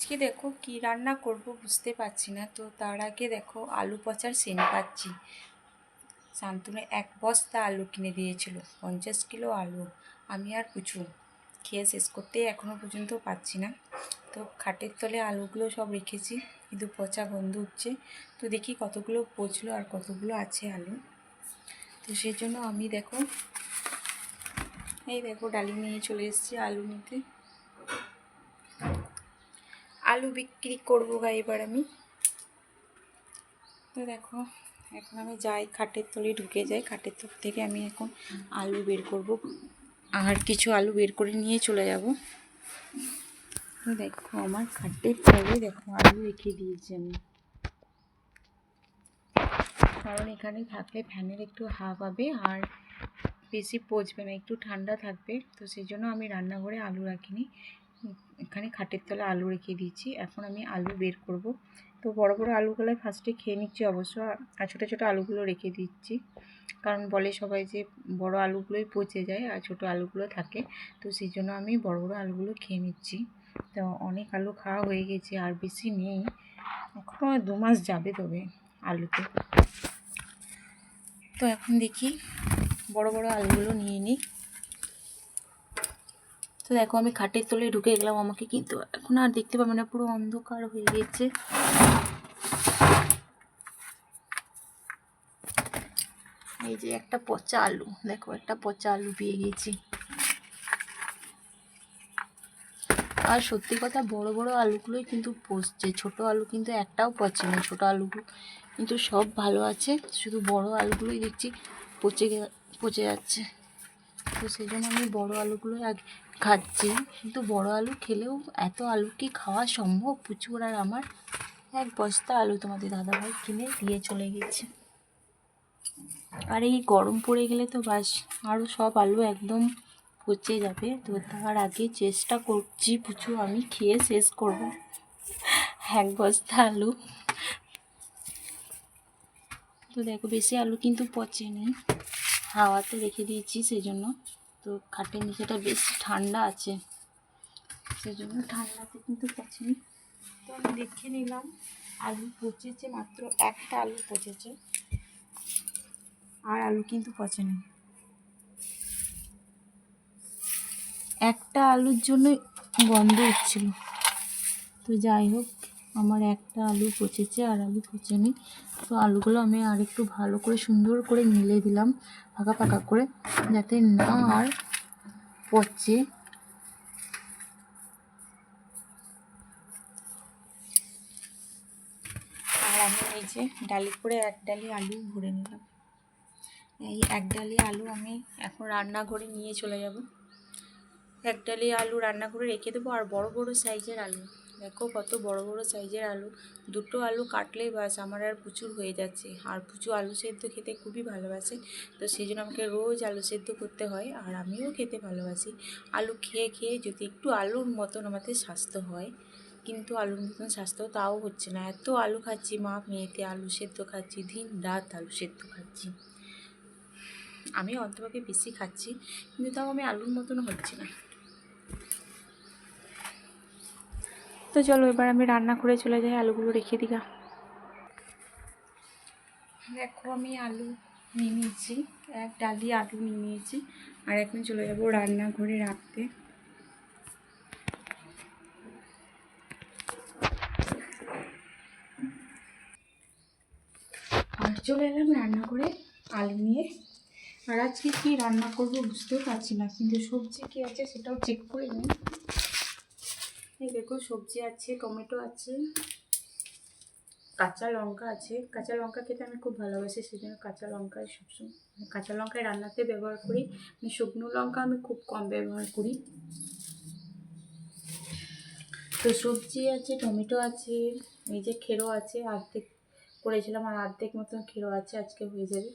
আজকে দেখো কি রান্না করব বুঝতে পারছি না। তো তার আগে দেখো আলু পচার সেন্ট পাচ্ছি। শান্তনু এক বস্তা আলু কিনে দিয়েছিল, 50 কিলো আলু। আমি আর পুচু খেয়ে শেষ করতেই এখনও পর্যন্ত পাচ্ছি না। তো খাটের তলে আলুগুলো সব রেখেছি, কিন্তু পচা গন্ধ উঠছে। তো দেখি কতগুলো পচলো আর কতগুলো আছে আলু। তো সেই জন্য আমি দেখো এই দেখো ডালি নিয়ে চলে এসেছি আলু নিতে। আলু বিক্রি করবো গা এবার আমি। তো দেখো এখন আমি যাই খাটের তলে ঢুকে যাই, খাটের তল থেকে আমি এখন আলু বের করব আর কিছু আলু বের করে নিয়ে চলে যাব। তো দেখো আমার খাটের তলে দেখো আলু রেখে দিয়েছি আমি, কারণ এখানে থাকলে ফ্যানের একটু হাওয়া পাবে আর বেশি পচবে না, একটু ঠান্ডা থাকবে। তো সেই জন্য আমি রান্নাঘরে আলু রাখিনি, এখানে খাটের তলে আলু রেখে দিয়েছি। এখন আমি আলু বের করব। তো বড় বড় আলুগুলো ফার্স্টে খেয়ে নিচ্ছি অবশ্য, আর ছোটো ছোটো আলুগুলো রেখে দিচ্ছি, কারণ বলে সবাই যে বড় আলুগুলোই পচে যায় আর ছোটো আলুগুলো থাকে। তো সেই জন্য আমি বড় বড় আলুগুলো খেয়ে নিচ্ছি। তো অনেক আলু খাওয়া হয়ে গেছে, আর বেশি নেই, এখনও 2 মাস যাবে তবে আলুতে। তো এখন দেখি বড় বড় আলুগুলো নিয়ে নিই। তো দেখো আমি খাটের তলে ঢুকে গেলাম, আমাকে কিন্তু এখন আর দেখতে পাবো না, পুরো অন্ধকার হয়ে গেছে। এই যে একটা পচা আলু, দেখো একটা পচা আলু পেয়ে গেছি। আর সত্যি কথা, বড় বড় আলুগুলোই কিন্তু পচছে, ছোট আলু কিন্তু একটাও পচে না। ছোট আলুগুলো কিন্তু সব ভালো আছে, শুধু বড় আলুগুলোই দেখছি পচে যাচ্ছে। তো সেই জন্য আমি বড় আলুগুলোই আগে খাচ্ছি। কিন্তু বড় আলু খেলেও এত আলু কি খাওয়া সম্ভব? প্রচুর। আর আমার এক বস্তা আলু তোমাদের দাদাভাই কিনে দিয়ে চলে গেছে। আর এই গরম পড়ে গেলে তো বাস, আরও সব আলু একদম পচে যাবে। তো তার আগে চেষ্টা করছি পুচু আমি খেয়ে শেষ করব এক বস্তা আলু। তো দেখো বেশি আলু কিন্তু পচেনি, হাওয়াতে রেখে দিয়েছি সেই জন্য। তো খাটের নিচেটা বেশ ঠান্ডা আছে, সেই জন্য ঠান্ডাতে কিন্তু পচেনি। তো আমি দেখে নিলাম আলু পচেছে, মাত্র একটা আলু পচেছে, আর আলু কিন্তু পচেনি। একটা আলুর জন্য গন্ধ উঠছিল। তো যাই হোক, আমার একটা আলু পচেছে আর আলু পচেনি। তো আলুগুলো আমি আর একটু ভালো করে সুন্দর করে মিলে দিলাম ফাঁকা ফাঁকা করে, যাতে না আর পচে। আর আমি এই যে ডালি করে এক ডালি আলু ভরে নিলাম। এই এক ডালি আলু আমি এখন রান্নাঘরে নিয়ে চলে যাব। এক ডালি আলু রান্না করে রেখে দেবো। আর বড় বড় সাইজের আলু, দেখো কত বড় বড় সাইজের আলু। দুটো আলু কাটলেই বাস আমার আর প্রচুর হয়ে যাচ্ছে। আর প্রচুর আলু সেদ্ধ খেতে খুবই ভালোবাসে, তো সেই জন্য আমাকে রোজ আলু সেদ্ধ করতে হয়। আর আমিও খেতে ভালোবাসি। আলু খেয়ে খেয়ে যদি একটু আলুর মতন আমাদের স্বাস্থ্য হয়, কিন্তু আলুর মতন স্বাস্থ্য তাও হচ্ছে না। এত আলু খাচ্ছি, মা মেয়েতে আলু সেদ্ধ খাচ্ছি, দিন রাত আলু সেদ্ধ খাচ্ছি। আমি অন্তপক্ষে বেশি খাচ্ছি, কিন্তু তাও আমি আলুর মতন হচ্ছে না। তো চলো এবার আমি রান্না করে চলে যাই, আলুগুলো রেখে দিগা। দেখো আমি আলু নিয়ে নিয়েছি, এক ডালি আলু নিয়ে নিয়েছি, আর এখন চলে যাবো রান্নাঘরে রাখতে। আর চলে এলাম রান্নাঘরে আলু নিয়ে। আর আজকে কী রান্না করবো বুঝতেও পারছি না, কিন্তু সবজি কী আছে সেটাও চেক করে নিই। এই দেখো সবজি আছে, টমেটো আছে, কাঁচা লঙ্কা আছে। কাঁচা লঙ্কা খেতে আমি খুব ভালোবাসি, সেই জন্য কাঁচা লঙ্কায় সবসময় কাঁচা লঙ্কায় রান্নাতে ব্যবহার করি। শুকনো লঙ্কা আমি খুব কম ব্যবহার করি। তো সবজি আছে, টমেটো আছে, এই যে খেরো আছে, অর্ধেক করেছিলাম আর অর্ধেক মতন খেরো আছে, আজকে হয়ে যাবে।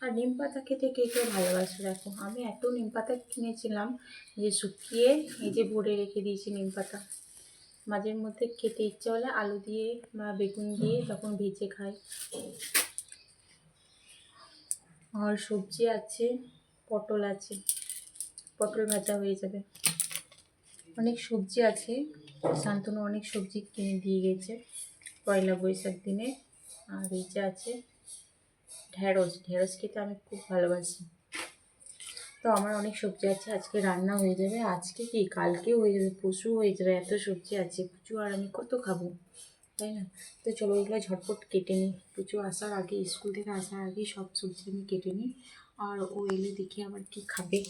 আর নিম পাতা খেতে কে কেউ ভালোবাসে, দেখো আমি এত নিম পাতা কিনেছিলাম যে শুকিয়ে এই যে ভরে রেখে দিয়েছি নিম পাতা। মাঝে মধ্যে খেতে ইচ্ছে হলে আলু দিয়ে বা বেগুন দিয়ে তখন ভেজে খাই। আর সবজি আছে, পটল আছে, পটল ভাজা হয়ে যাবে। অনেক সবজি আছে, শান্তনু অনেক সবজি কিনে দিয়ে গেছে পয়লা বৈশাখ দিনে। আর এই যে আছে ঢ্যাঁড়স, ঢ্যাঁড়স খেতে আমি খুব ভালোবাসি। তো আমার অনেক সবজি আছে, আজকে রান্না হয়ে যাবে। আজকে কি কালকেও হয়ে যাবে, পরশু হয়ে যাবে, এত সবজি আছে। পুচু আর আমি কত খাবো, তাই না? তো চলো এগুলো ঝটপট কেটে নিই, পুচু আসার আগে, স্কুল থেকে আসার আগে সব সবজি আমি কেটে নিই। আর ও এলে দেখি আবার কি খাবে।